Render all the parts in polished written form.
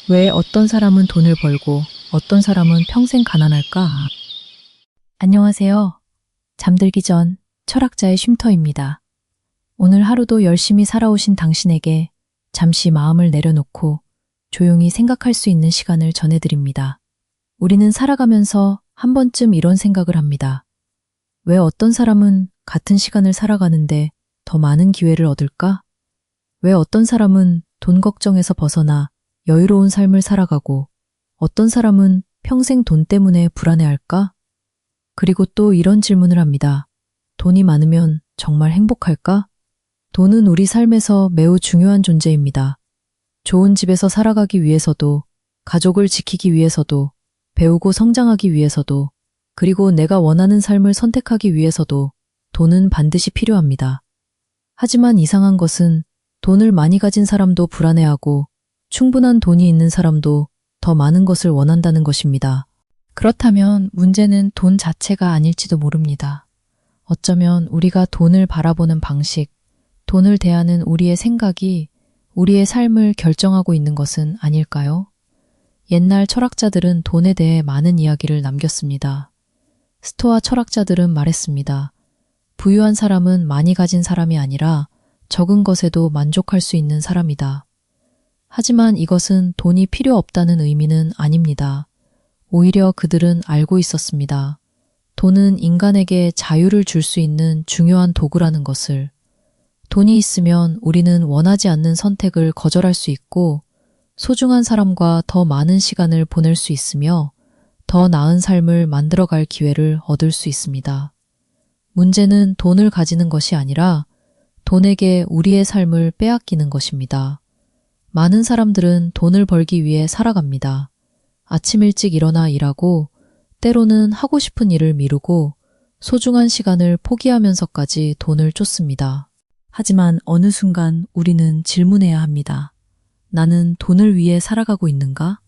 왜 어떤 사람은 돈을 벌고 어떤 사람은 평생 가난할까? 안녕하세요. 잠들기 전 철학자의 쉼터입니다. 오늘 하루도 열심히 살아오신 당신에게 잠시 마음을 내려놓고 조용히 생각할 수 있는 시간을 전해드립니다. 우리는 살아가면서 한 번쯤 이런 생각을 합니다. 왜 어떤 사람은 같은 시간을 살아가는데 더 많은 기회를 얻을까? 왜 어떤 사람은 돈 걱정에서 벗어나 여유로운 삶을 살아가고 어떤 사람은 평생 돈 때문에 불안해할까? 그리고 또 이런 질문을 합니다. 돈이 많으면 정말 행복할까? 돈은 우리 삶에서 매우 중요한 존재입니다. 좋은 집에서 살아가기 위해서도, 가족을 지키기 위해서도, 배우고 성장하기 위해서도, 그리고 내가 원하는 삶을 선택하기 위해서도 돈은 반드시 필요합니다. 하지만 이상한 것은 돈을 많이 가진 사람도 불안해하고 충분한 돈이 있는 사람도 더 많은 것을 원한다는 것입니다. 그렇다면 문제는 돈 자체가 아닐지도 모릅니다. 어쩌면 우리가 돈을 바라보는 방식, 돈을 대하는 우리의 생각이 우리의 삶을 결정하고 있는 것은 아닐까요? 옛날 철학자들은 돈에 대해 많은 이야기를 남겼습니다. 스토아 철학자들은 말했습니다. 부유한 사람은 많이 가진 사람이 아니라 적은 것에도 만족할 수 있는 사람이다. 하지만 이것은 돈이 필요 없다는 의미는 아닙니다. 오히려 그들은 알고 있었습니다. 돈은 인간에게 자유를 줄 수 있는 중요한 도구라는 것을. 돈이 있으면 우리는 원하지 않는 선택을 거절할 수 있고 소중한 사람과 더 많은 시간을 보낼 수 있으며 더 나은 삶을 만들어갈 기회를 얻을 수 있습니다. 문제는 돈을 가지는 것이 아니라 돈에게 우리의 삶을 빼앗기는 것입니다. 많은 사람들은 돈을 벌기 위해 살아갑니다. 아침 일찍 일어나 일하고 때로는 하고 싶은 일을 미루고 소중한 시간을 포기하면서까지 돈을 쫓습니다. 하지만 어느 순간 우리는 질문해야 합니다. 나는 돈을 위해 살아가고 있는가?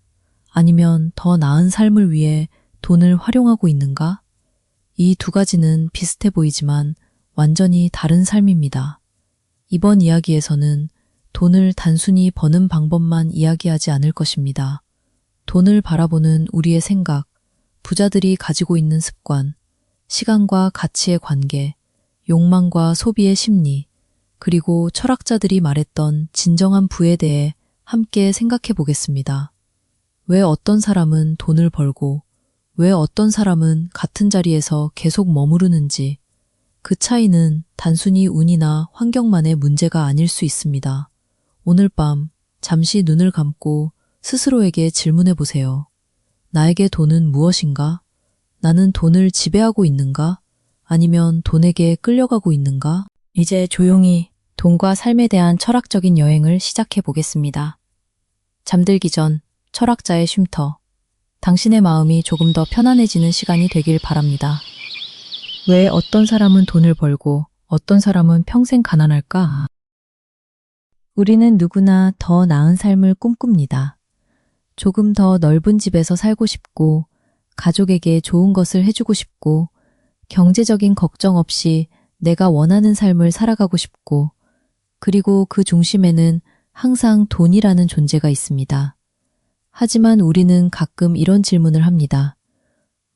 아니면 더 나은 삶을 위해 돈을 활용하고 있는가? 이 두 가지는 비슷해 보이지만 완전히 다른 삶입니다. 이번 이야기에서는 돈을 단순히 버는 방법만 이야기하지 않을 것입니다. 돈을 바라보는 우리의 생각, 부자들이 가지고 있는 습관, 시간과 가치의 관계, 욕망과 소비의 심리, 그리고 철학자들이 말했던 진정한 부에 대해 함께 생각해 보겠습니다. 왜 어떤 사람은 돈을 벌고 왜 어떤 사람은 같은 자리에서 계속 머무르는지, 그 차이는 단순히 운이나 환경만의 문제가 아닐 수 있습니다. 오늘 밤 잠시 눈을 감고 스스로에게 질문해 보세요. 나에게 돈은 무엇인가? 나는 돈을 지배하고 있는가? 아니면 돈에게 끌려가고 있는가? 이제 조용히 돈과 삶에 대한 철학적인 여행을 시작해 보겠습니다. 잠들기 전 철학자의 쉼터. 당신의 마음이 조금 더 편안해지는 시간이 되길 바랍니다. 왜 어떤 사람은 돈을 벌고 어떤 사람은 평생 가난할까? 우리는 누구나 더 나은 삶을 꿈꿉니다. 조금 더 넓은 집에서 살고 싶고, 가족에게 좋은 것을 해주고 싶고, 경제적인 걱정 없이 내가 원하는 삶을 살아가고 싶고, 그리고 그 중심에는 항상 돈이라는 존재가 있습니다. 하지만 우리는 가끔 이런 질문을 합니다.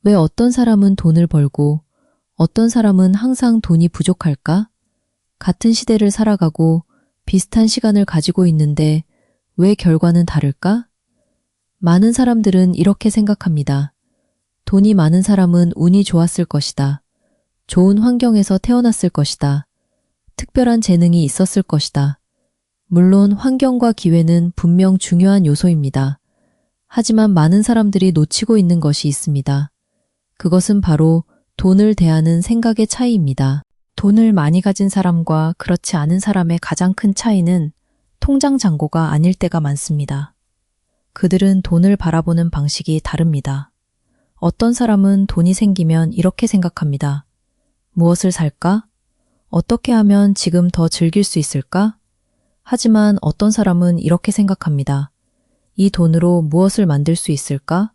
왜 어떤 사람은 돈을 벌고 어떤 사람은 항상 돈이 부족할까? 같은 시대를 살아가고 비슷한 시간을 가지고 있는데 왜 결과는 다를까? 많은 사람들은 이렇게 생각합니다. 돈이 많은 사람은 운이 좋았을 것이다. 좋은 환경에서 태어났을 것이다. 특별한 재능이 있었을 것이다. 물론 환경과 기회는 분명 중요한 요소입니다. 하지만 많은 사람들이 놓치고 있는 것이 있습니다. 그것은 바로 돈을 대하는 생각의 차이입니다. 돈을 많이 가진 사람과 그렇지 않은 사람의 가장 큰 차이는 통장 잔고가 아닐 때가 많습니다. 그들은 돈을 바라보는 방식이 다릅니다. 어떤 사람은 돈이 생기면 이렇게 생각합니다. 무엇을 살까? 어떻게 하면 지금 더 즐길 수 있을까? 하지만 어떤 사람은 이렇게 생각합니다. 이 돈으로 무엇을 만들 수 있을까?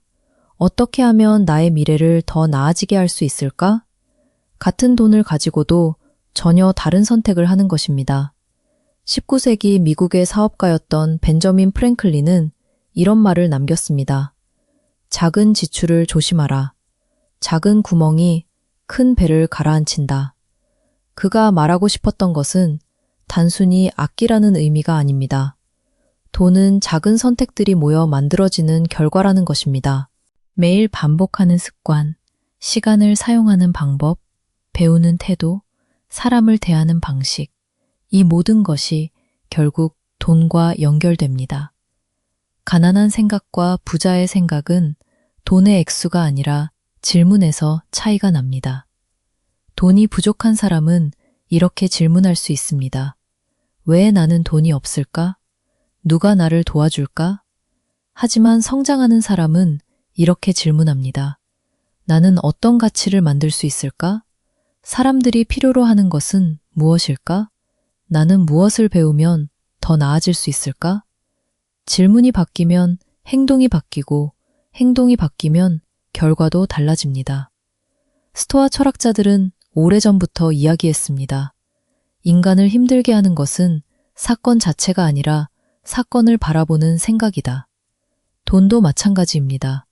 어떻게 하면 나의 미래를 더 나아지게 할 수 있을까? 같은 돈을 가지고도 전혀 다른 선택을 하는 것입니다. 19세기 미국의 사업가였던 벤저민 프랭클린은 이런 말을 남겼습니다. 작은 지출을 조심하라. 작은 구멍이 큰 배를 가라앉힌다. 그가 말하고 싶었던 것은 단순히 아끼라는 의미가 아닙니다. 돈은 작은 선택들이 모여 만들어지는 결과라는 것입니다. 매일 반복하는 습관, 시간을 사용하는 방법, 배우는 태도, 사람을 대하는 방식, 이 모든 것이 결국 돈과 연결됩니다. 가난한 생각과 부자의 생각은 돈의 액수가 아니라 질문에서 차이가 납니다. 돈이 부족한 사람은 이렇게 질문할 수 있습니다. 왜 나는 돈이 없을까? 누가 나를 도와줄까? 하지만 성장하는 사람은 이렇게 질문합니다. 나는 어떤 가치를 만들 수 있을까? 사람들이 필요로 하는 것은 무엇일까? 나는 무엇을 배우면 더 나아질 수 있을까? 질문이 바뀌면 행동이 바뀌고 행동이 바뀌면 결과도 달라집니다. 스토아 철학자들은 오래전부터 이야기했습니다. 인간을 힘들게 하는 것은 사건 자체가 아니라 사건을 바라보는 생각이다. 돈도 마찬가지입니다.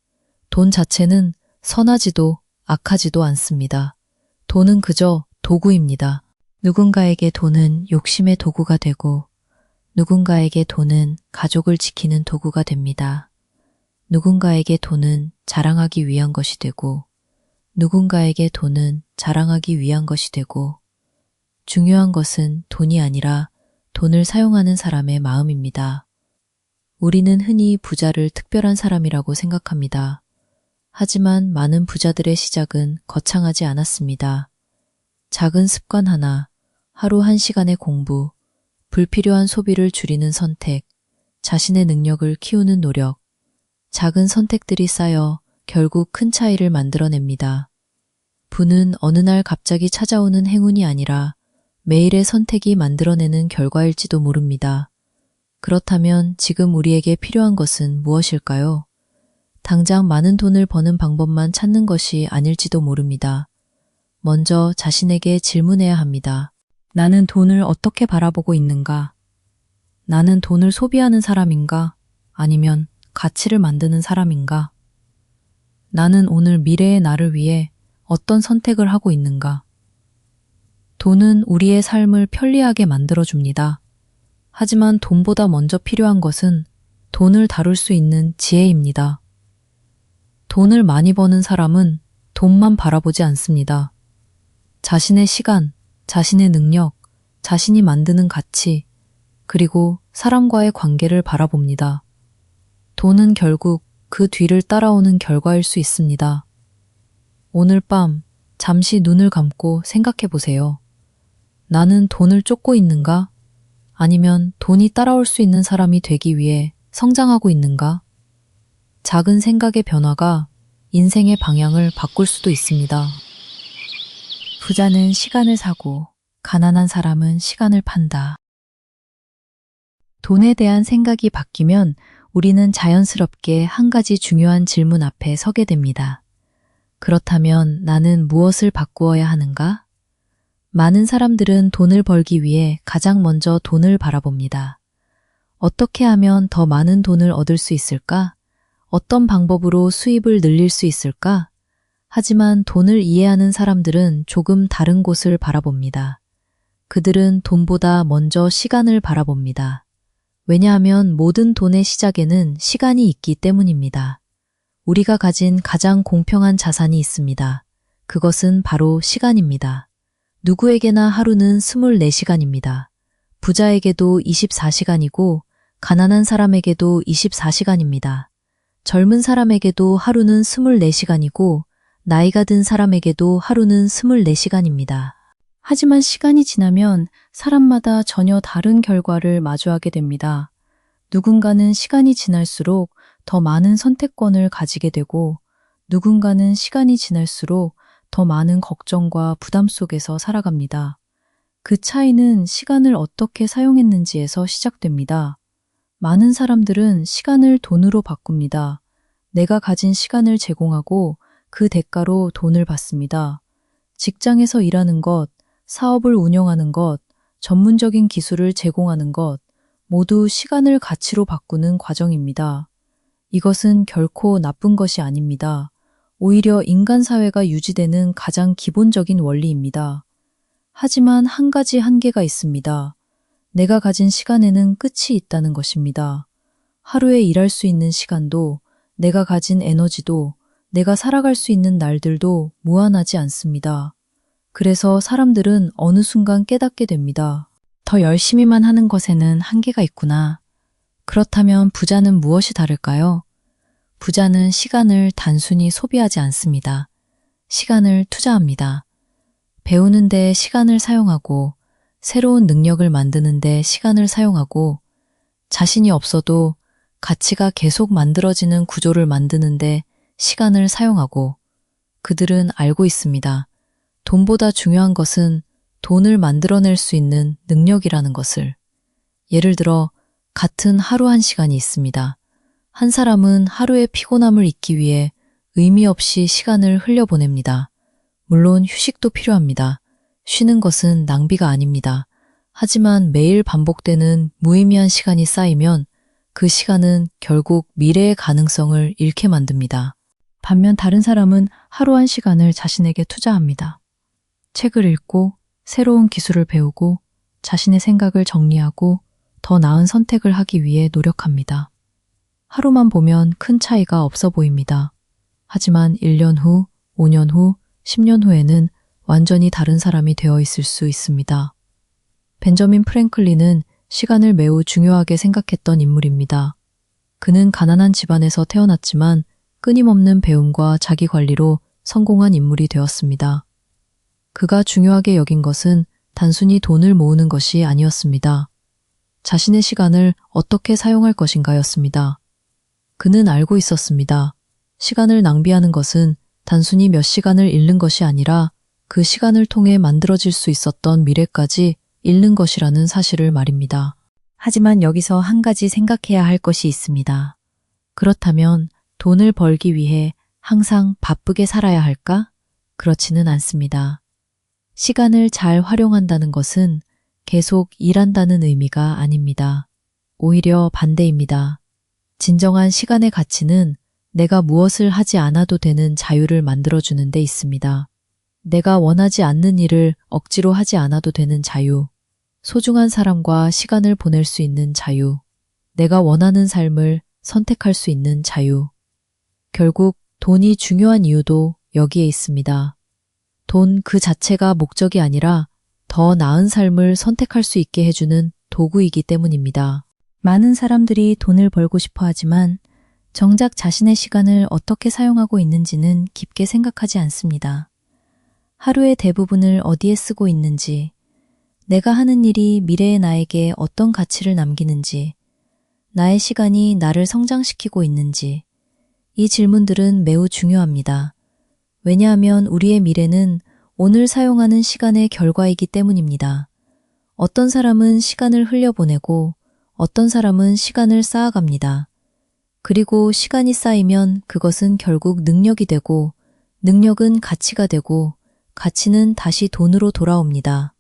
돈 자체는 선하지도 악하지도 않습니다. 돈은 그저 도구입니다. 누군가에게 돈은 욕심의 도구가 되고 누군가에게 돈은 가족을 지키는 도구가 됩니다. 누군가에게 돈은 자랑하기 위한 것이 되고 누군가에게 돈은 자랑하기 위한 것이 되고 중요한 것은 돈이 아니라 돈을 사용하는 사람의 마음입니다. 우리는 흔히 부자를 특별한 사람이라고 생각합니다. 하지만 많은 부자들의 시작은 거창하지 않았습니다. 작은 습관 하나, 하루 1시간의 공부, 불필요한 소비를 줄이는 선택, 자신의 능력을 키우는 노력, 작은 선택들이 쌓여 결국 큰 차이를 만들어냅니다. 부는 어느 날 갑자기 찾아오는 행운이 아니라 매일의 선택이 만들어내는 결과일지도 모릅니다. 그렇다면 지금 우리에게 필요한 것은 무엇일까요? 당장 많은 돈을 버는 방법만 찾는 것이 아닐지도 모릅니다. 먼저 자신에게 질문해야 합니다. 나는 돈을 어떻게 바라보고 있는가? 나는 돈을 소비하는 사람인가? 아니면 가치를 만드는 사람인가? 나는 오늘 미래의 나를 위해 어떤 선택을 하고 있는가? 돈은 우리의 삶을 편리하게 만들어줍니다. 하지만 돈보다 먼저 필요한 것은 돈을 다룰 수 있는 지혜입니다. 돈을 많이 버는 사람은 돈만 바라보지 않습니다. 자신의 시간, 자신의 능력, 자신이 만드는 가치, 그리고 사람과의 관계를 바라봅니다. 돈은 결국 그 뒤를 따라오는 결과일 수 있습니다. 오늘 밤 잠시 눈을 감고 생각해 보세요. 나는 돈을 쫓고 있는가? 아니면 돈이 따라올 수 있는 사람이 되기 위해 성장하고 있는가? 작은 생각의 변화가 인생의 방향을 바꿀 수도 있습니다. 부자는 시간을 사고 가난한 사람은 시간을 판다. 돈에 대한 생각이 바뀌면 우리는 자연스럽게 한 가지 중요한 질문 앞에 서게 됩니다. 그렇다면 나는 무엇을 바꾸어야 하는가? 많은 사람들은 돈을 벌기 위해 가장 먼저 돈을 바라봅니다. 어떻게 하면 더 많은 돈을 얻을 수 있을까? 어떤 방법으로 수입을 늘릴 수 있을까? 하지만 돈을 이해하는 사람들은 조금 다른 곳을 바라봅니다. 그들은 돈보다 먼저 시간을 바라봅니다. 왜냐하면 모든 돈의 시작에는 시간이 있기 때문입니다. 우리가 가진 가장 공평한 자산이 있습니다. 그것은 바로 시간입니다. 누구에게나 하루는 24시간입니다. 부자에게도 24시간이고 가난한 사람에게도 24시간입니다. 젊은 사람에게도 하루는 24시간이고 나이가 든 사람에게도 하루는 24시간입니다. 하지만 시간이 지나면 사람마다 전혀 다른 결과를 마주하게 됩니다. 누군가는 시간이 지날수록 더 많은 선택권을 가지게 되고 누군가는 시간이 지날수록 더 많은 걱정과 부담 속에서 살아갑니다. 그 차이는 시간을 어떻게 사용했는지에서 시작됩니다. 많은 사람들은 시간을 돈으로 바꿉니다. 내가 가진 시간을 제공하고 그 대가로 돈을 받습니다. 직장에서 일하는 것, 사업을 운영하는 것, 전문적인 기술을 제공하는 것, 모두 시간을 가치로 바꾸는 과정입니다. 이것은 결코 나쁜 것이 아닙니다. 오히려 인간 사회가 유지되는 가장 기본적인 원리입니다. 하지만 한 가지 한계가 있습니다. 내가 가진 시간에는 끝이 있다는 것입니다. 하루에 일할 수 있는 시간도, 내가 가진 에너지도, 내가 살아갈 수 있는 날들도 무한하지 않습니다. 그래서 사람들은 어느 순간 깨닫게 됩니다. 더 열심히만 하는 것에는 한계가 있구나. 그렇다면 부자는 무엇이 다를까요? 부자는 시간을 단순히 소비하지 않습니다. 시간을 투자합니다. 배우는 데 시간을 사용하고, 새로운 능력을 만드는 데 시간을 사용하고, 자신이 없어도 가치가 계속 만들어지는 구조를 만드는 데 시간을 사용하고, 그들은 알고 있습니다. 돈보다 중요한 것은 돈을 만들어낼 수 있는 능력이라는 것을. 예를 들어, 같은 하루 한 시간이 있습니다. 한 사람은 하루의 피곤함을 잊기 위해 의미 없이 시간을 흘려보냅니다. 물론 휴식도 필요합니다. 쉬는 것은 낭비가 아닙니다. 하지만 매일 반복되는 무의미한 시간이 쌓이면 그 시간은 결국 미래의 가능성을 잃게 만듭니다. 반면 다른 사람은 하루 한 시간을 자신에게 투자합니다. 책을 읽고 새로운 기술을 배우고 자신의 생각을 정리하고 더 나은 선택을 하기 위해 노력합니다. 하루만 보면 큰 차이가 없어 보입니다. 하지만 1년 후, 5년 후, 10년 후에는 완전히 다른 사람이 되어 있을 수 있습니다. 벤저민 프랭클린은 시간을 매우 중요하게 생각했던 인물입니다. 그는 가난한 집안에서 태어났지만 끊임없는 배움과 자기 관리로 성공한 인물이 되었습니다. 그가 중요하게 여긴 것은 단순히 돈을 모으는 것이 아니었습니다. 자신의 시간을 어떻게 사용할 것인가였습니다. 그는 알고 있었습니다. 시간을 낭비하는 것은 단순히 몇 시간을 잃는 것이 아니라 그 시간을 통해 만들어질 수 있었던 미래까지 잃는 것이라는 사실을 말입니다. 하지만 여기서 한 가지 생각해야 할 것이 있습니다. 그렇다면 돈을 벌기 위해 항상 바쁘게 살아야 할까? 그렇지는 않습니다. 시간을 잘 활용한다는 것은 계속 일한다는 의미가 아닙니다. 오히려 반대입니다. 진정한 시간의 가치는 내가 무엇을 하지 않아도 되는 자유를 만들어주는 데 있습니다. 내가 원하지 않는 일을 억지로 하지 않아도 되는 자유, 소중한 사람과 시간을 보낼 수 있는 자유, 내가 원하는 삶을 선택할 수 있는 자유. 결국 돈이 중요한 이유도 여기에 있습니다. 돈 그 자체가 목적이 아니라 더 나은 삶을 선택할 수 있게 해주는 도구이기 때문입니다. 많은 사람들이 돈을 벌고 싶어 하지만 정작 자신의 시간을 어떻게 사용하고 있는지는 깊게 생각하지 않습니다. 하루의 대부분을 어디에 쓰고 있는지, 내가 하는 일이 미래의 나에게 어떤 가치를 남기는지, 나의 시간이 나를 성장시키고 있는지, 이 질문들은 매우 중요합니다. 왜냐하면 우리의 미래는 오늘 사용하는 시간의 결과이기 때문입니다. 어떤 사람은 시간을 흘려보내고 어떤 사람은 시간을 쌓아갑니다. 그리고 시간이 쌓이면 그것은 결국 능력이 되고 능력은 가치가 되고 가치는 다시 돈으로 돌아옵니다.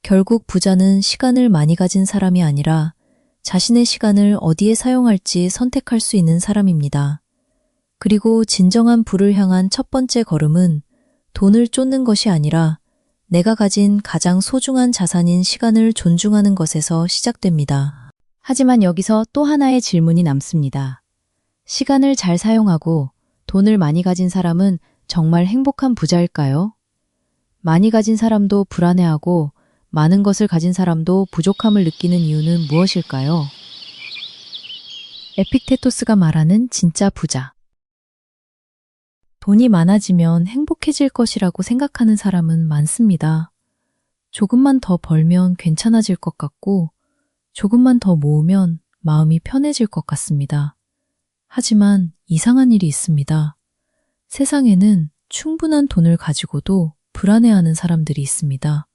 결국 부자는 시간을 많이 가진 사람이 아니라 자신의 시간을 어디에 사용할지 선택할 수 있는 사람입니다. 그리고 진정한 부를 향한 첫 번째 걸음은 돈을 쫓는 것이 아니라 내가 가진 가장 소중한 자산인 시간을 존중하는 것에서 시작됩니다. 하지만 여기서 또 하나의 질문이 남습니다. 시간을 잘 사용하고 돈을 많이 가진 사람은 정말 행복한 부자일까요? 많이 가진 사람도 불안해하고 많은 것을 가진 사람도 부족함을 느끼는 이유는 무엇일까요? 에픽테토스가 말하는 진짜 부자. 돈이 많아지면 행복해질 것이라고 생각하는 사람은 많습니다. 조금만 더 벌면 괜찮아질 것 같고, 조금만 더 모으면 마음이 편해질 것 같습니다. 하지만 이상한 일이 있습니다. 세상에는 충분한 돈을 가지고도 불안해하는 사람들이 있습니다.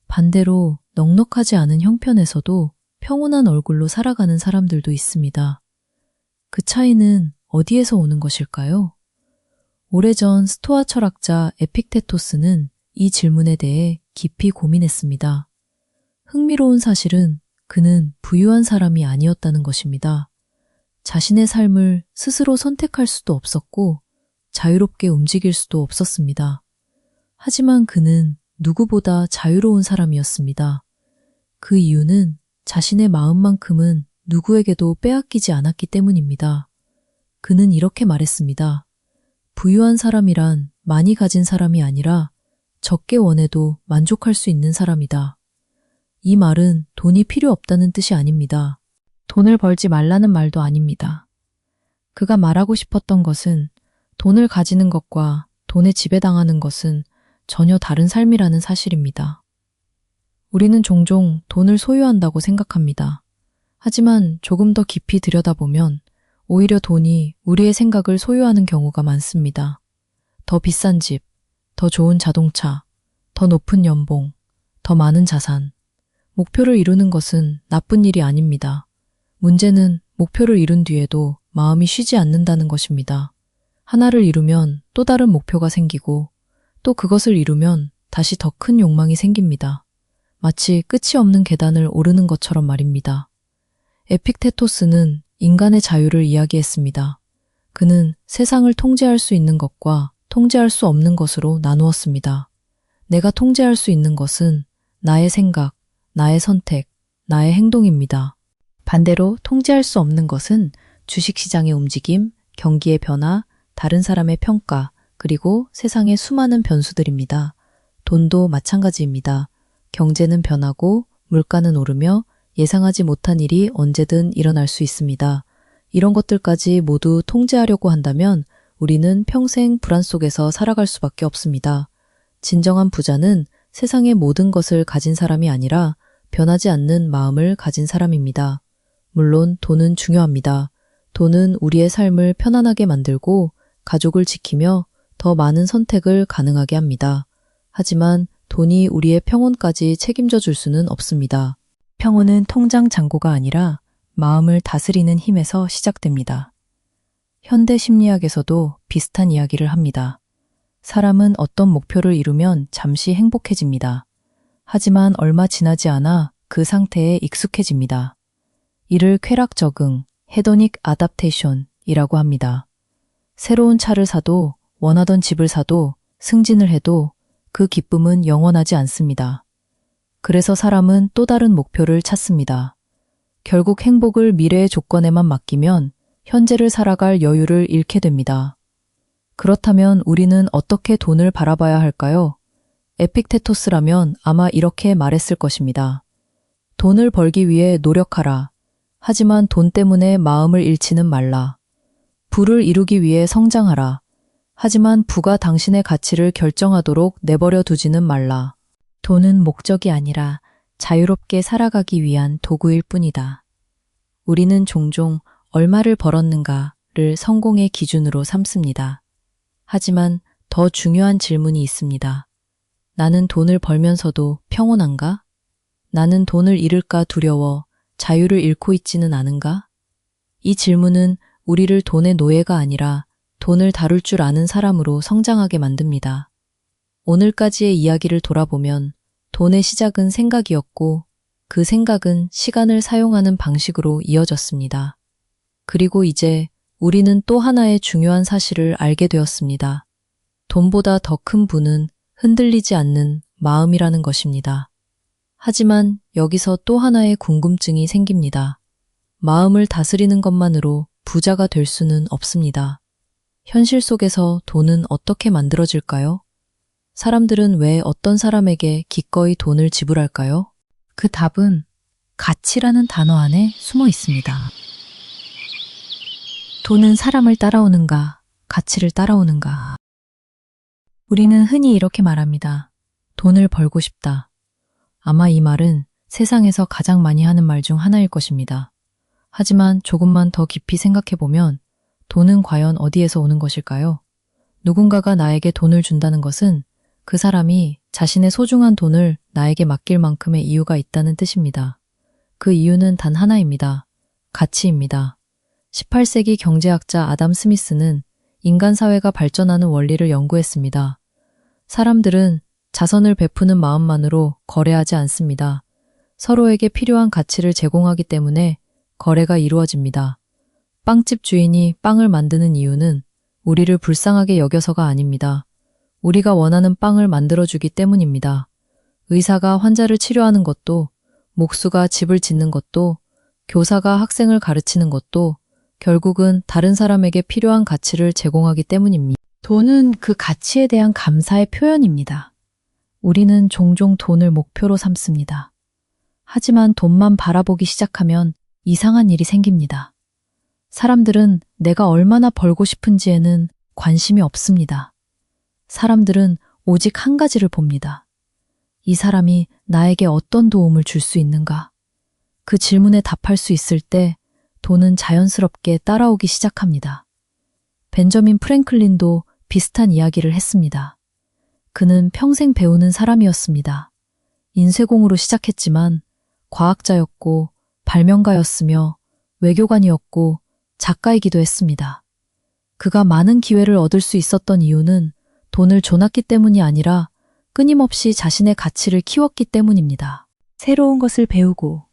반대로 넉넉하지 않은 형편에서도 평온한 얼굴로 살아가는 사람들도 있습니다. 그 차이는 어디에서 오는 것일까요? 오래전 스토아 철학자 에픽테토스는 이 질문에 대해 깊이 고민했습니다. 흥미로운 사실은 그는 부유한 사람이 아니었다는 것입니다. 자신의 삶을 스스로 선택할 수도 없었고 자유롭게 움직일 수도 없었습니다. 하지만 그는 누구보다 자유로운 사람이었습니다. 그 이유는 자신의 마음만큼은 누구에게도 빼앗기지 않았기 때문입니다. 그는 이렇게 말했습니다. 부유한 사람이란 많이 가진 사람이 아니라 적게 원해도 만족할 수 있는 사람이다. 이 말은 돈이 필요 없다는 뜻이 아닙니다. 돈을 벌지 말라는 말도 아닙니다. 그가 말하고 싶었던 것은 돈을 가지는 것과 돈에 지배당하는 것은 전혀 다른 삶이라는 사실입니다. 우리는 종종 돈을 소유한다고 생각합니다. 하지만 조금 더 깊이 들여다보면 오히려 돈이 우리의 생각을 소유하는 경우가 많습니다. 더 비싼 집, 더 좋은 자동차, 더 높은 연봉, 더 많은 자산. 목표를 이루는 것은 나쁜 일이 아닙니다. 문제는 목표를 이룬 뒤에도 마음이 쉬지 않는다는 것입니다. 하나를 이루면 또 다른 목표가 생기고 또 그것을 이루면 다시 더 큰 욕망이 생깁니다. 마치 끝이 없는 계단을 오르는 것처럼 말입니다. 에픽테토스는 인간의 자유를 이야기했습니다. 그는 세상을 통제할 수 있는 것과 통제할 수 없는 것으로 나누었습니다. 내가 통제할 수 있는 것은 나의 생각, 나의 선택, 나의 행동입니다. 반대로 통제할 수 없는 것은 주식시장의 움직임, 경기의 변화, 다른 사람의 평가, 그리고 세상의 수많은 변수들입니다. 돈도 마찬가지입니다. 경제는 변하고 물가는 오르며 예상하지 못한 일이 언제든 일어날 수 있습니다. 이런 것들까지 모두 통제하려고 한다면 우리는 평생 불안 속에서 살아갈 수밖에 없습니다. 진정한 부자는 세상의 모든 것을 가진 사람이 아니라 변하지 않는 마음을 가진 사람입니다. 물론 돈은 중요합니다. 돈은 우리의 삶을 편안하게 만들고 가족을 지키며 더 많은 선택을 가능하게 합니다. 하지만 돈이 우리의 평온까지 책임져 줄 수는 없습니다. 평온은 통장 잔고가 아니라 마음을 다스리는 힘에서 시작됩니다. 현대 심리학에서도 비슷한 이야기를 합니다. 사람은 어떤 목표를 이루면 잠시 행복해집니다. 하지만 얼마 지나지 않아 그 상태에 익숙해집니다. 이를 쾌락 적응, 헤도닉 아답테이션이라고 합니다. 새로운 차를 사도 원하던 집을 사도 승진을 해도 그 기쁨은 영원하지 않습니다. 그래서 사람은 또 다른 목표를 찾습니다. 결국 행복을 미래의 조건에만 맡기면 현재를 살아갈 여유를 잃게 됩니다. 그렇다면 우리는 어떻게 돈을 바라봐야 할까요? 에픽테토스라면 아마 이렇게 말했을 것입니다. 돈을 벌기 위해 노력하라. 하지만 돈 때문에 마음을 잃지는 말라. 부를 이루기 위해 성장하라. 하지만 부가 당신의 가치를 결정하도록 내버려 두지는 말라. 돈은 목적이 아니라 자유롭게 살아가기 위한 도구일 뿐이다. 우리는 종종 얼마를 벌었는가를 성공의 기준으로 삼습니다. 하지만 더 중요한 질문이 있습니다. 나는 돈을 벌면서도 평온한가? 나는 돈을 잃을까 두려워 자유를 잃고 있지는 않은가? 이 질문은 우리를 돈의 노예가 아니라 돈을 다룰 줄 아는 사람으로 성장하게 만듭니다. 오늘까지의 이야기를 돌아보면 돈의 시작은 생각이었고 그 생각은 시간을 사용하는 방식으로 이어졌습니다. 그리고 이제 우리는 또 하나의 중요한 사실을 알게 되었습니다. 돈보다 더 큰 부는 흔들리지 않는 마음이라는 것입니다. 하지만 여기서 또 하나의 궁금증이 생깁니다. 마음을 다스리는 것만으로 부자가 될 수는 없습니다. 현실 속에서 돈은 어떻게 만들어질까요? 사람들은 왜 어떤 사람에게 기꺼이 돈을 지불할까요? 그 답은 가치라는 단어 안에 숨어 있습니다. 돈은 사람을 따라오는가, 가치를 따라오는가? 우리는 흔히 이렇게 말합니다. 돈을 벌고 싶다. 아마 이 말은 세상에서 가장 많이 하는 말 중 하나일 것입니다. 하지만 조금만 더 깊이 생각해보면 돈은 과연 어디에서 오는 것일까요? 누군가가 나에게 돈을 준다는 것은 그 사람이 자신의 소중한 돈을 나에게 맡길 만큼의 이유가 있다는 뜻입니다. 그 이유는 단 하나입니다. 가치입니다. 18세기 경제학자 아담 스미스는 인간 사회가 발전하는 원리를 연구했습니다. 사람들은 자선을 베푸는 마음만으로 거래하지 않습니다. 서로에게 필요한 가치를 제공하기 때문에 거래가 이루어집니다. 빵집 주인이 빵을 만드는 이유는 우리를 불쌍하게 여겨서가 아닙니다. 우리가 원하는 빵을 만들어주기 때문입니다. 의사가 환자를 치료하는 것도, 목수가 집을 짓는 것도, 교사가 학생을 가르치는 것도 결국은 다른 사람에게 필요한 가치를 제공하기 때문입니다. 돈은 그 가치에 대한 감사의 표현입니다. 우리는 종종 돈을 목표로 삼습니다. 하지만 돈만 바라보기 시작하면 이상한 일이 생깁니다. 사람들은 내가 얼마나 벌고 싶은지에는 관심이 없습니다. 사람들은 오직 한 가지를 봅니다. 이 사람이 나에게 어떤 도움을 줄 수 있는가? 그 질문에 답할 수 있을 때 돈은 자연스럽게 따라오기 시작합니다. 벤저민 프랭클린도 비슷한 이야기를 했습니다. 그는 평생 배우는 사람이었습니다. 인쇄공으로 시작했지만 과학자였고 발명가였으며 외교관이었고 작가이기도 했습니다. 그가 많은 기회를 얻을 수 있었던 이유는 돈을 줘놨기 때문이 아니라 끊임없이 자신의 가치를 키웠기 때문입니다. 새로운 것을 배우고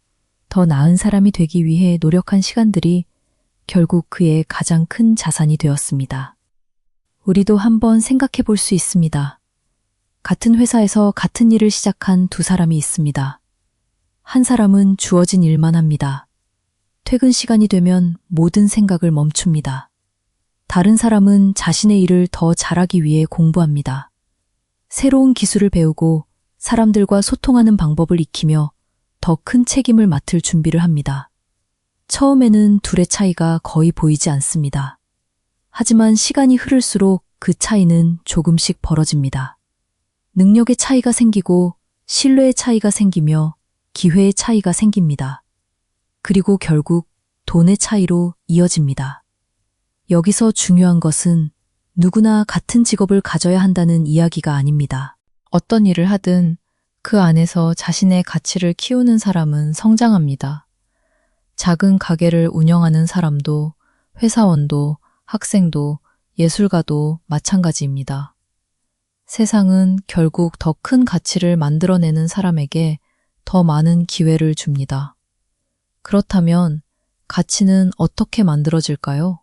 더 나은 사람이 되기 위해 노력한 시간들이 결국 그의 가장 큰 자산이 되었습니다. 우리도 한번 생각해 볼 수 있습니다. 같은 회사에서 같은 일을 시작한 두 사람이 있습니다. 한 사람은 주어진 일만 합니다. 퇴근 시간이 되면 모든 생각을 멈춥니다. 다른 사람은 자신의 일을 더 잘하기 위해 공부합니다. 새로운 기술을 배우고 사람들과 소통하는 방법을 익히며 더 큰 책임을 맡을 준비를 합니다. 처음에는 둘의 차이가 거의 보이지 않습니다. 하지만 시간이 흐를수록 그 차이는 조금씩 벌어집니다. 능력의 차이가 생기고 신뢰의 차이가 생기며 기회의 차이가 생깁니다. 그리고 결국 돈의 차이로 이어집니다. 여기서 중요한 것은 누구나 같은 직업을 가져야 한다는 이야기가 아닙니다. 어떤 일을 하든 그 안에서 자신의 가치를 키우는 사람은 성장합니다. 작은 가게를 운영하는 사람도, 회사원도, 학생도, 예술가도 마찬가지입니다. 세상은 결국 더 큰 가치를 만들어내는 사람에게 더 많은 기회를 줍니다. 그렇다면 가치는 어떻게 만들어질까요?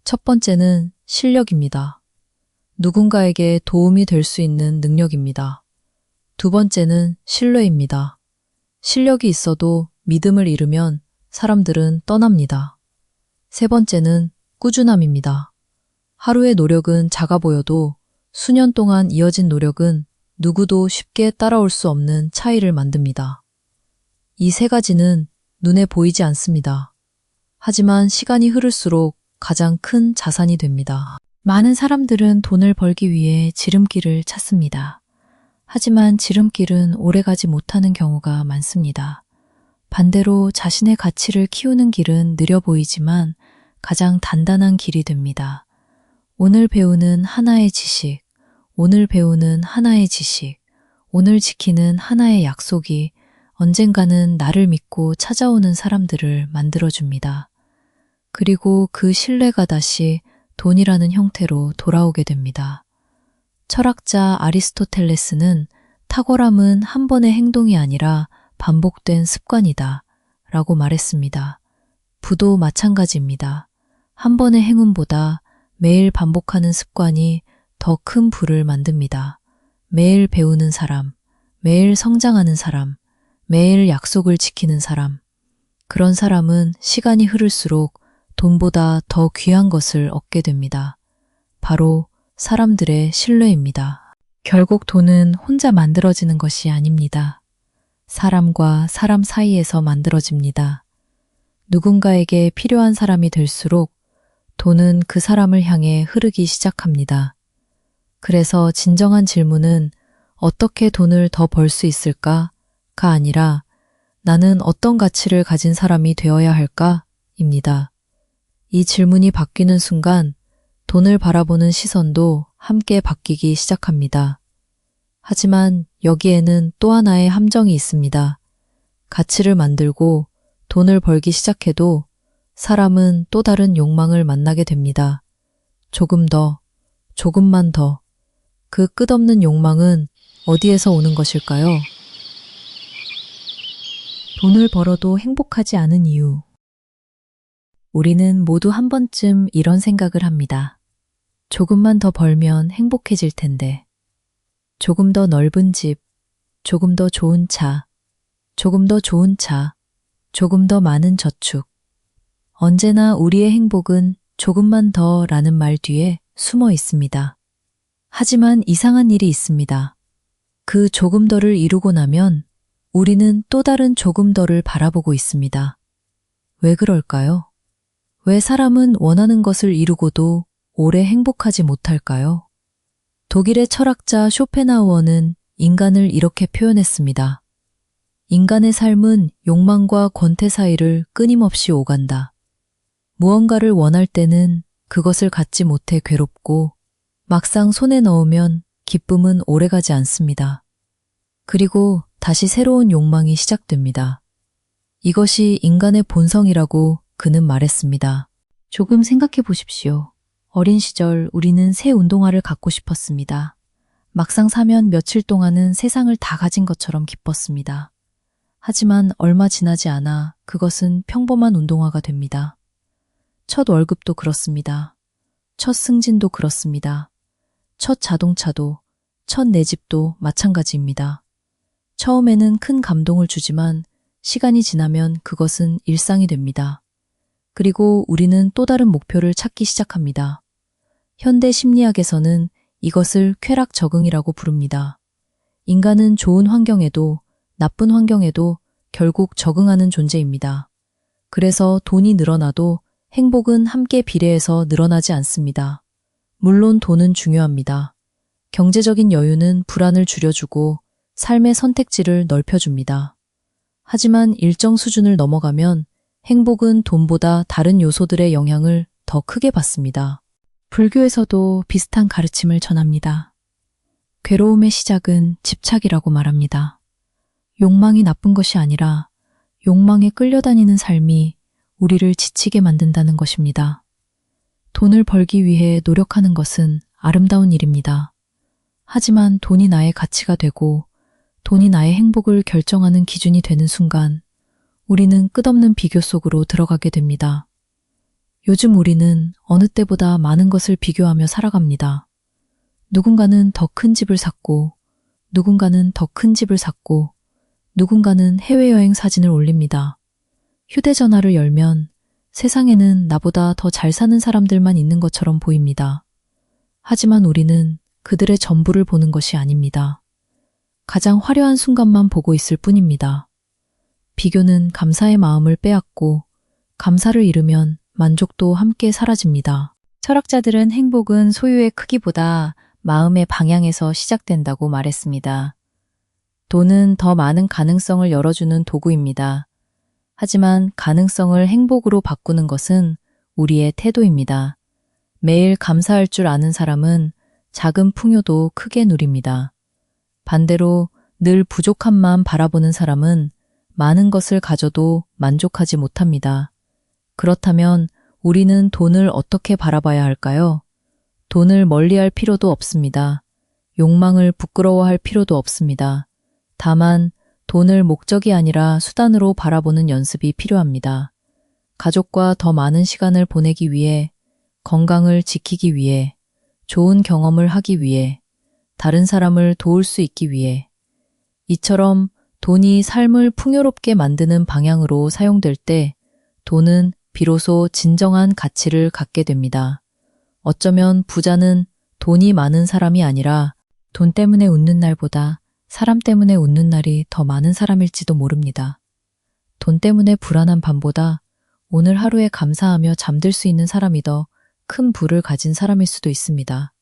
첫 번째는 실력입니다. 누군가에게 도움이 될 수 있는 능력입니다. 두 번째는 신뢰입니다. 실력이 있어도 믿음을 잃으면 사람들은 떠납니다. 세 번째는 꾸준함입니다. 하루의 노력은 작아 보여도 수년 동안 이어진 노력은 누구도 쉽게 따라올 수 없는 차이를 만듭니다. 이 세 가지는 눈에 보이지 않습니다. 하지만 시간이 흐를수록 가장 큰 자산이 됩니다. 많은 사람들은 돈을 벌기 위해 지름길을 찾습니다. 하지만 지름길은 오래가지 못하는 경우가 많습니다. 반대로 자신의 가치를 키우는 길은 느려 보이지만 가장 단단한 길이 됩니다. 오늘 배우는 하나의 지식, 오늘 배우는 하나의 지식, 오늘 지키는 하나의 약속이 언젠가는 나를 믿고 찾아오는 사람들을 만들어줍니다. 그리고 그 신뢰가 다시 돈이라는 형태로 돌아오게 됩니다. 철학자 아리스토텔레스는 탁월함은 한 번의 행동이 아니라 반복된 습관이다 라고 말했습니다. 부도 마찬가지입니다. 한 번의 행운보다 매일 반복하는 습관이 더 큰 부를 만듭니다. 매일 배우는 사람, 매일 성장하는 사람, 매일 약속을 지키는 사람, 그런 사람은 시간이 흐를수록 돈보다 더 귀한 것을 얻게 됩니다. 바로 사람들의 신뢰입니다. 결국 돈은 혼자 만들어지는 것이 아닙니다. 사람과 사람 사이에서 만들어집니다. 누군가에게 필요한 사람이 될수록 돈은 그 사람을 향해 흐르기 시작합니다. 그래서 진정한 질문은 어떻게 돈을 더 벌 수 있을까가 아니라 나는 어떤 가치를 가진 사람이 되어야 할까입니다. 이 질문이 바뀌는 순간 돈을 바라보는 시선도 함께 바뀌기 시작합니다. 하지만 여기에는 또 하나의 함정이 있습니다. 가치를 만들고 돈을 벌기 시작해도 사람은 또 다른 욕망을 만나게 됩니다. 조금 더, 조금만 더. 그 끝없는 욕망은 어디에서 오는 것일까요? 돈을 벌어도 행복하지 않은 이유. 우리는 모두 한 번쯤 이런 생각을 합니다. 조금만 더 벌면 행복해질 텐데. 조금 더 넓은 집, 조금 더 좋은 차, 조금 더 좋은 차, 조금 더 많은 저축. 언제나 우리의 행복은 조금만 더 라는 말 뒤에 숨어 있습니다. 하지만 이상한 일이 있습니다. 그 조금 더를 이루고 나면 우리는 또 다른 조금 더를 바라보고 있습니다. 왜 그럴까요? 왜 사람은 원하는 것을 이루고도 오래 행복하지 못할까요? 독일의 철학자 쇼펜하우어는 인간을 이렇게 표현했습니다. 인간의 삶은 욕망과 권태 사이를 끊임없이 오간다. 무언가를 원할 때는 그것을 갖지 못해 괴롭고 막상 손에 넣으면 기쁨은 오래가지 않습니다. 그리고 다시 새로운 욕망이 시작됩니다. 이것이 인간의 본성이라고 그는 말했습니다. 조금 생각해 보십시오. 어린 시절 우리는 새 운동화를 갖고 싶었습니다. 막상 사면 며칠 동안은 세상을 다 가진 것처럼 기뻤습니다. 하지만 얼마 지나지 않아 그것은 평범한 운동화가 됩니다. 첫 월급도 그렇습니다. 첫 승진도 그렇습니다. 첫 자동차도, 첫 내 집도 마찬가지입니다. 처음에는 큰 감동을 주지만 시간이 지나면 그것은 일상이 됩니다. 그리고 우리는 또 다른 목표를 찾기 시작합니다. 현대 심리학에서는 이것을 쾌락 적응이라고 부릅니다. 인간은 좋은 환경에도 나쁜 환경에도 결국 적응하는 존재입니다. 그래서 돈이 늘어나도 행복은 함께 비례해서 늘어나지 않습니다. 물론 돈은 중요합니다. 경제적인 여유는 불안을 줄여주고 삶의 선택지를 넓혀줍니다. 하지만 일정 수준을 넘어가면 행복은 돈보다 다른 요소들의 영향을 더 크게 받습니다. 불교에서도 비슷한 가르침을 전합니다. 괴로움의 시작은 집착이라고 말합니다. 욕망이 나쁜 것이 아니라 욕망에 끌려다니는 삶이 우리를 지치게 만든다는 것입니다. 돈을 벌기 위해 노력하는 것은 아름다운 일입니다. 하지만 돈이 나의 가치가 되고 돈이 나의 행복을 결정하는 기준이 되는 순간 우리는 끝없는 비교 속으로 들어가게 됩니다. 요즘 우리는 어느 때보다 많은 것을 비교하며 살아갑니다. 누군가는 더 큰 집을 샀고, 누군가는 더 큰 집을 샀고, 누군가는 해외여행 사진을 올립니다. 휴대전화를 열면 세상에는 나보다 더 잘 사는 사람들만 있는 것처럼 보입니다. 하지만 우리는 그들의 전부를 보는 것이 아닙니다. 가장 화려한 순간만 보고 있을 뿐입니다. 비교는 감사의 마음을 빼앗고 감사를 잃으면 만족도 함께 사라집니다. 철학자들은 행복은 소유의 크기보다 마음의 방향에서 시작된다고 말했습니다. 돈은 더 많은 가능성을 열어주는 도구입니다. 하지만 가능성을 행복으로 바꾸는 것은 우리의 태도입니다. 매일 감사할 줄 아는 사람은 작은 풍요도 크게 누립니다. 반대로 늘 부족함만 바라보는 사람은 많은 것을 가져도 만족하지 못합니다. 그렇다면 우리는 돈을 어떻게 바라봐야 할까요? 돈을 멀리할 필요도 없습니다. 욕망을 부끄러워할 필요도 없습니다. 다만 돈을 목적이 아니라 수단으로 바라보는 연습이 필요합니다. 가족과 더 많은 시간을 보내기 위해, 건강을 지키기 위해, 좋은 경험을 하기 위해, 다른 사람을 도울 수 있기 위해. 이처럼 돈이 삶을 풍요롭게 만드는 방향으로 사용될 때 돈은 비로소 진정한 가치를 갖게 됩니다. 어쩌면 부자는 돈이 많은 사람이 아니라 돈 때문에 웃는 날보다 사람 때문에 웃는 날이 더 많은 사람일지도 모릅니다. 돈 때문에 불안한 밤보다 오늘 하루에 감사하며 잠들 수 있는 사람이 더 큰 부를 가진 사람일 수도 있습니다.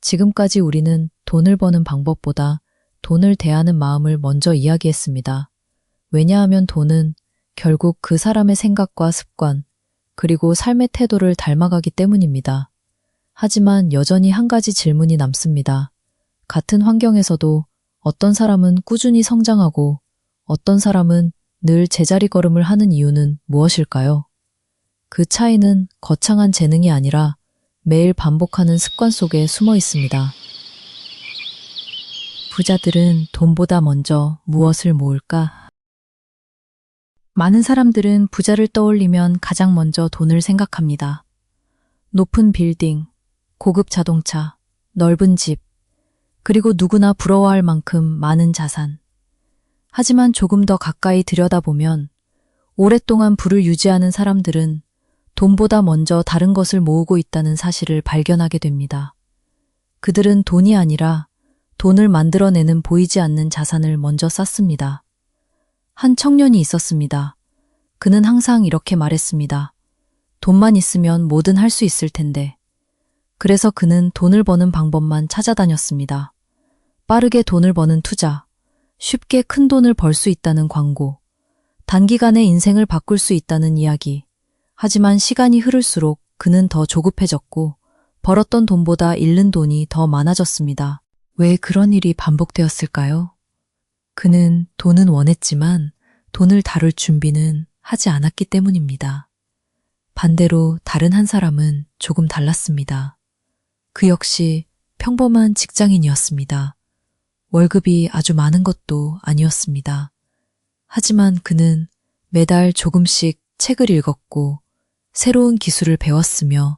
지금까지 우리는 돈을 버는 방법보다 돈을 대하는 마음을 먼저 이야기했습니다. 왜냐하면 돈은 결국 그 사람의 생각과 습관, 그리고 삶의 태도를 닮아가기 때문입니다. 하지만 여전히 한 가지 질문이 남습니다. 같은 환경에서도 어떤 사람은 꾸준히 성장하고 어떤 사람은 늘 제자리 걸음을 하는 이유는 무엇일까요? 그 차이는 거창한 재능이 아니라 매일 반복하는 습관 속에 숨어 있습니다. 부자들은 돈보다 먼저 무엇을 모을까? 많은 사람들은 부자를 떠올리면 가장 먼저 돈을 생각합니다. 높은 빌딩, 고급 자동차, 넓은 집, 그리고 누구나 부러워할 만큼 많은 자산. 하지만 조금 더 가까이 들여다보면 오랫동안 부를 유지하는 사람들은 돈보다 먼저 다른 것을 모으고 있다는 사실을 발견하게 됩니다. 그들은 돈이 아니라 돈을 만들어내는 보이지 않는 자산을 먼저 쌓습니다. 한 청년이 있었습니다. 그는 항상 이렇게 말했습니다. 돈만 있으면 뭐든 할 수 있을 텐데. 그래서 그는 돈을 버는 방법만 찾아다녔습니다. 빠르게 돈을 버는 투자, 쉽게 큰 돈을 벌 수 있다는 광고, 단기간에 인생을 바꿀 수 있다는 이야기. 하지만 시간이 흐를수록 그는 더 조급해졌고 벌었던 돈보다 잃는 돈이 더 많아졌습니다. 왜 그런 일이 반복되었을까요? 그는 돈은 원했지만 돈을 다룰 준비는 하지 않았기 때문입니다. 반대로 다른 한 사람은 조금 달랐습니다. 그 역시 평범한 직장인이었습니다. 월급이 아주 많은 것도 아니었습니다. 하지만 그는 매달 조금씩 책을 읽었고 새로운 기술을 배웠으며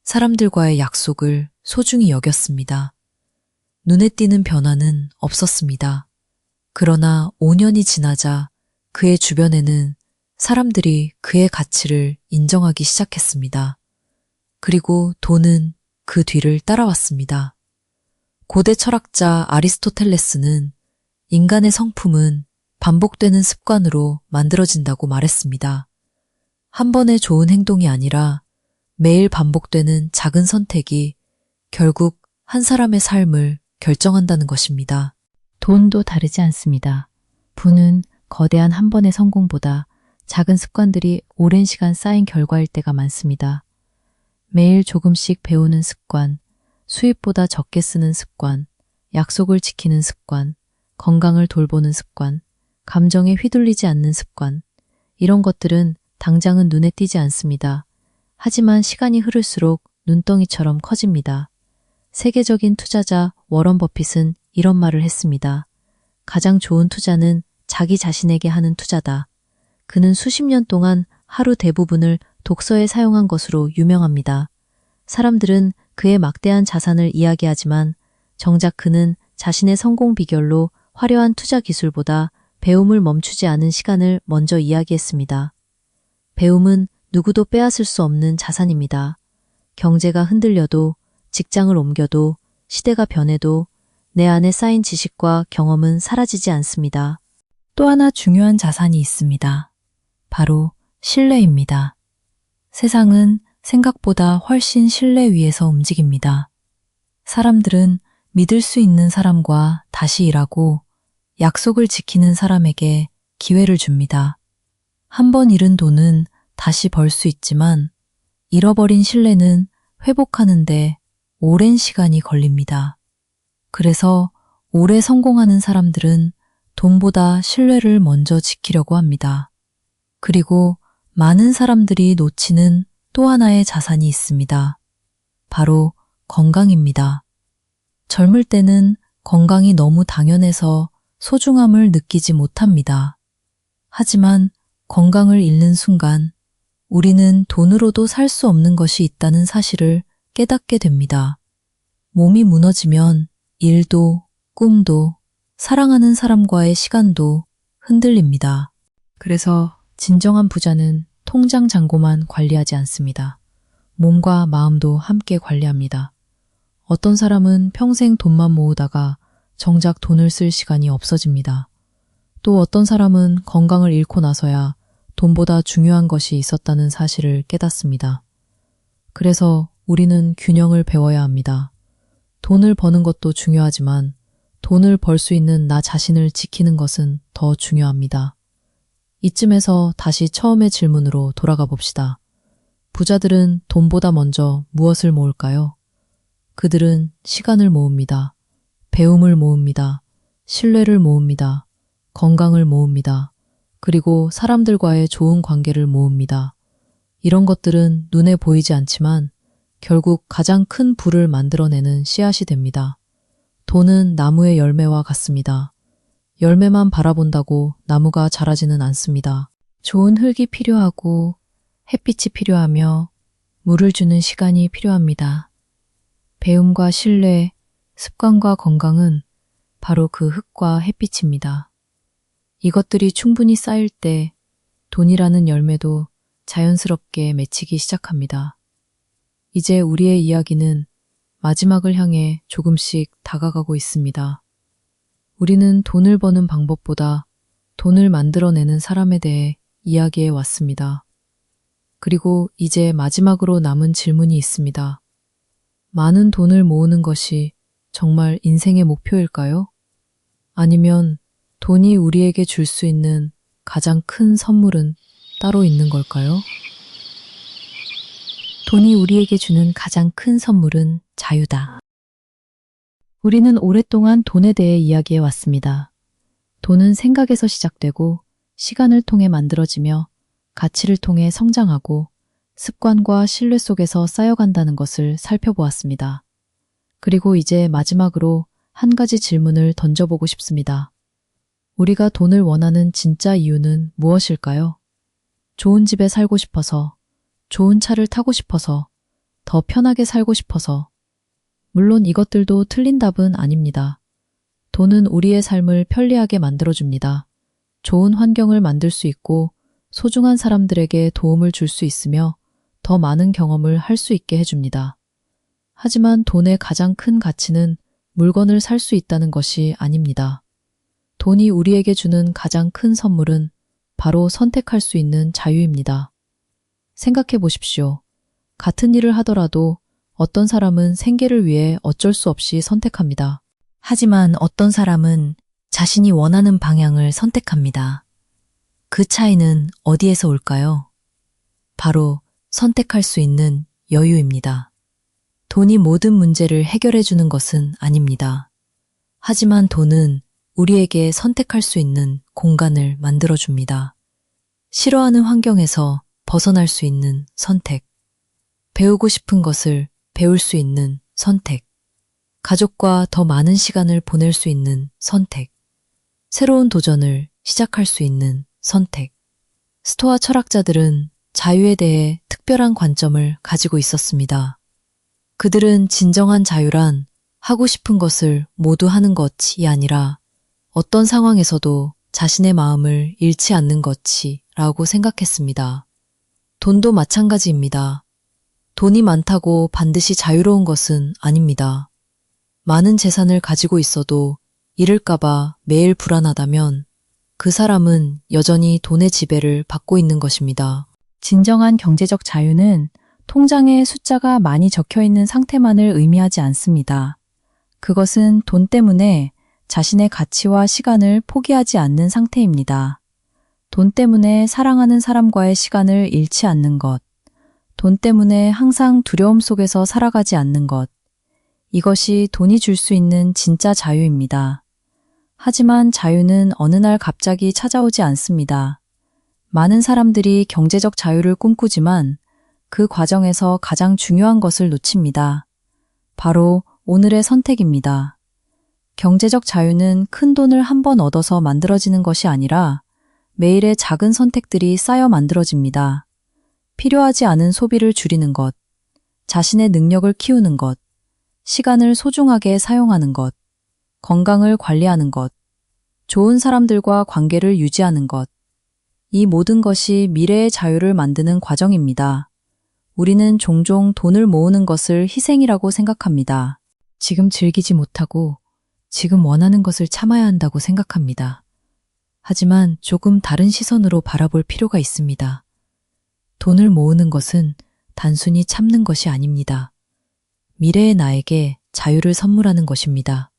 사람들과의 약속을 소중히 여겼습니다. 눈에 띄는 변화는 없었습니다. 그러나 5년이 지나자 그의 주변에는 사람들이 그의 가치를 인정하기 시작했습니다. 그리고 돈은 그 뒤를 따라왔습니다. 고대 철학자 아리스토텔레스는 인간의 성품은 반복되는 습관으로 만들어진다고 말했습니다. 한 번의 좋은 행동이 아니라 매일 반복되는 작은 선택이 결국 한 사람의 삶을 결정한다는 것입니다. 돈도 다르지 않습니다. 부는 거대한 한 번의 성공보다 작은 습관들이 오랜 시간 쌓인 결과일 때가 많습니다. 매일 조금씩 배우는 습관, 수입보다 적게 쓰는 습관, 약속을 지키는 습관, 건강을 돌보는 습관, 감정에 휘둘리지 않는 습관, 이런 것들은 당장은 눈에 띄지 않습니다. 하지만 시간이 흐를수록 눈덩이처럼 커집니다. 세계적인 투자자 워런 버핏은 이런 말을 했습니다. 가장 좋은 투자는 자기 자신에게 하는 투자다. 그는 수십 년 동안 하루 대부분을 독서에 사용한 것으로 유명합니다. 사람들은 그의 막대한 자산을 이야기하지만 정작 그는 자신의 성공 비결로 화려한 투자 기술보다 배움을 멈추지 않은 시간을 먼저 이야기했습니다. 배움은 누구도 빼앗을 수 없는 자산입니다. 경제가 흔들려도, 직장을 옮겨도, 시대가 변해도 내 안에 쌓인 지식과 경험은 사라지지 않습니다. 또 하나 중요한 자산이 있습니다. 바로 신뢰입니다. 세상은 생각보다 훨씬 신뢰 위에서 움직입니다. 사람들은 믿을 수 있는 사람과 다시 일하고 약속을 지키는 사람에게 기회를 줍니다. 한 번 잃은 돈은 다시 벌 수 있지만 잃어버린 신뢰는 회복하는데 오랜 시간이 걸립니다. 그래서 오래 성공하는 사람들은 돈보다 신뢰를 먼저 지키려고 합니다. 그리고 많은 사람들이 놓치는 또 하나의 자산이 있습니다. 바로 건강입니다. 젊을 때는 건강이 너무 당연해서 소중함을 느끼지 못합니다. 하지만 건강을 잃는 순간 우리는 돈으로도 살 수 없는 것이 있다는 사실을 깨닫게 됩니다. 몸이 무너지면 일도, 꿈도, 사랑하는 사람과의 시간도 흔들립니다. 그래서 진정한 부자는 통장 잔고만 관리하지 않습니다. 몸과 마음도 함께 관리합니다. 어떤 사람은 평생 돈만 모으다가 정작 돈을 쓸 시간이 없어집니다. 또 어떤 사람은 건강을 잃고 나서야 돈보다 중요한 것이 있었다는 사실을 깨닫습니다. 그래서 우리는 균형을 배워야 합니다. 돈을 버는 것도 중요하지만 돈을 벌 수 있는 나 자신을 지키는 것은 더 중요합니다. 이쯤에서 다시 처음의 질문으로 돌아가 봅시다. 부자들은 돈보다 먼저 무엇을 모을까요? 그들은 시간을 모읍니다. 배움을 모읍니다. 신뢰를 모읍니다. 건강을 모읍니다. 그리고 사람들과의 좋은 관계를 모읍니다. 이런 것들은 눈에 보이지 않지만 결국 가장 큰 부를 만들어내는 씨앗이 됩니다. 돈은 나무의 열매와 같습니다. 열매만 바라본다고 나무가 자라지는 않습니다. 좋은 흙이 필요하고 햇빛이 필요하며 물을 주는 시간이 필요합니다. 배움과 신뢰, 습관과 건강은 바로 그 흙과 햇빛입니다. 이것들이 충분히 쌓일 때 돈이라는 열매도 자연스럽게 맺히기 시작합니다. 이제 우리의 이야기는 마지막을 향해 조금씩 다가가고 있습니다. 우리는 돈을 버는 방법보다 돈을 만들어내는 사람에 대해 이야기해 왔습니다. 그리고 이제 마지막으로 남은 질문이 있습니다. 많은 돈을 모으는 것이 정말 인생의 목표일까요? 아니면 돈이 우리에게 줄 수 있는 가장 큰 선물은 따로 있는 걸까요? 돈이 우리에게 주는 가장 큰 선물은 자유다. 우리는 오랫동안 돈에 대해 이야기해 왔습니다. 돈은 생각에서 시작되고 시간을 통해 만들어지며 가치를 통해 성장하고 습관과 신뢰 속에서 쌓여간다는 것을 살펴보았습니다. 그리고 이제 마지막으로 한 가지 질문을 던져보고 싶습니다. 우리가 돈을 원하는 진짜 이유는 무엇일까요? 좋은 집에 살고 싶어서, 좋은 차를 타고 싶어서, 더 편하게 살고 싶어서. 물론 이것들도 틀린 답은 아닙니다. 돈은 우리의 삶을 편리하게 만들어줍니다. 좋은 환경을 만들 수 있고 소중한 사람들에게 도움을 줄 수 있으며 더 많은 경험을 할 수 있게 해줍니다. 하지만 돈의 가장 큰 가치는 물건을 살 수 있다는 것이 아닙니다. 돈이 우리에게 주는 가장 큰 선물은 바로 선택할 수 있는 자유입니다. 생각해 보십시오. 같은 일을 하더라도 어떤 사람은 생계를 위해 어쩔 수 없이 선택합니다. 하지만 어떤 사람은 자신이 원하는 방향을 선택합니다. 그 차이는 어디에서 올까요? 바로 선택할 수 있는 여유입니다. 돈이 모든 문제를 해결해 주는 것은 아닙니다. 하지만 돈은 우리에게 선택할 수 있는 공간을 만들어 줍니다. 싫어하는 환경에서 벗어날 수 있는 선택, 배우고 싶은 것을 배울 수 있는 선택, 가족과 더 많은 시간을 보낼 수 있는 선택, 새로운 도전을 시작할 수 있는 선택. 스토아 철학자들은 자유에 대해 특별한 관점을 가지고 있었습니다. 그들은 진정한 자유란 하고 싶은 것을 모두 하는 것이 아니라 어떤 상황에서도 자신의 마음을 잃지 않는 것이라고 생각했습니다. 돈도 마찬가지입니다. 돈이 많다고 반드시 자유로운 것은 아닙니다. 많은 재산을 가지고 있어도 잃을까봐 매일 불안하다면 그 사람은 여전히 돈의 지배를 받고 있는 것입니다. 진정한 경제적 자유는 통장에 숫자가 많이 적혀 있는 상태만을 의미하지 않습니다. 그것은 돈 때문에 자신의 가치와 시간을 포기하지 않는 상태입니다. 돈 때문에 사랑하는 사람과의 시간을 잃지 않는 것, 돈 때문에 항상 두려움 속에서 살아가지 않는 것, 이것이 돈이 줄 수 있는 진짜 자유입니다. 하지만 자유는 어느 날 갑자기 찾아오지 않습니다. 많은 사람들이 경제적 자유를 꿈꾸지만 그 과정에서 가장 중요한 것을 놓칩니다. 바로 오늘의 선택입니다. 경제적 자유는 큰 돈을 한 번 얻어서 만들어지는 것이 아니라 매일의 작은 선택들이 쌓여 만들어집니다. 필요하지 않은 소비를 줄이는 것, 자신의 능력을 키우는 것, 시간을 소중하게 사용하는 것, 건강을 관리하는 것, 좋은 사람들과 관계를 유지하는 것, 이 모든 것이 미래의 자유를 만드는 과정입니다. 우리는 종종 돈을 모으는 것을 희생이라고 생각합니다. 지금 즐기지 못하고 지금 원하는 것을 참아야 한다고 생각합니다. 하지만 조금 다른 시선으로 바라볼 필요가 있습니다. 돈을 모으는 것은 단순히 참는 것이 아닙니다. 미래의 나에게 자유를 선물하는 것입니다.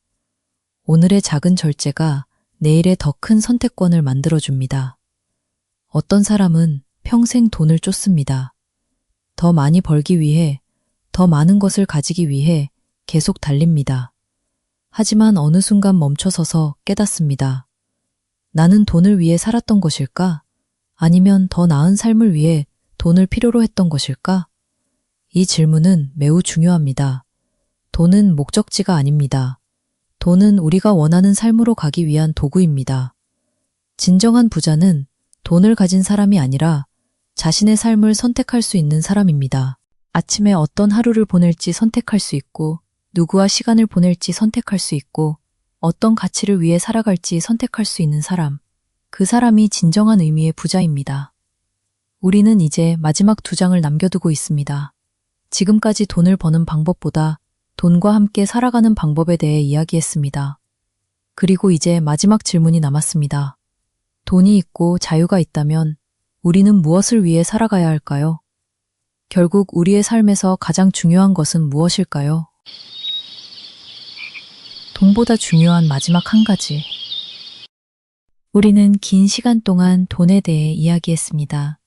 오늘의 작은 절제가 내일의 더 큰 선택권을 만들어줍니다. 어떤 사람은 평생 돈을 쫓습니다. 더 많이 벌기 위해, 더 많은 것을 가지기 위해 계속 달립니다. 하지만 어느 순간 멈춰서서 깨닫습니다. 나는 돈을 위해 살았던 것일까? 아니면 더 나은 삶을 위해 돈을 필요로 했던 것일까? 이 질문은 매우 중요합니다. 돈은 목적지가 아닙니다. 돈은 우리가 원하는 삶으로 가기 위한 도구입니다. 진정한 부자는 돈을 가진 사람이 아니라 자신의 삶을 선택할 수 있는 사람입니다. 아침에 어떤 하루를 보낼지 선택할 수 있고, 누구와 시간을 보낼지 선택할 수 있고, 어떤 가치를 위해 살아갈지 선택할 수 있는 사람. 그 사람이 진정한 의미의 부자입니다. 우리는 이제 마지막 2장을 남겨두고 있습니다. 지금까지 돈을 버는 방법보다 돈과 함께 살아가는 방법에 대해 이야기했습니다. 그리고 이제 마지막 질문이 남았습니다. 돈이 있고 자유가 있다면 우리는 무엇을 위해 살아가야 할까요? 결국 우리의 삶에서 가장 중요한 것은 무엇일까요? 돈보다 중요한 마지막 한 가지. 우리는 긴 시간 동안 돈에 대해 이야기했습니다.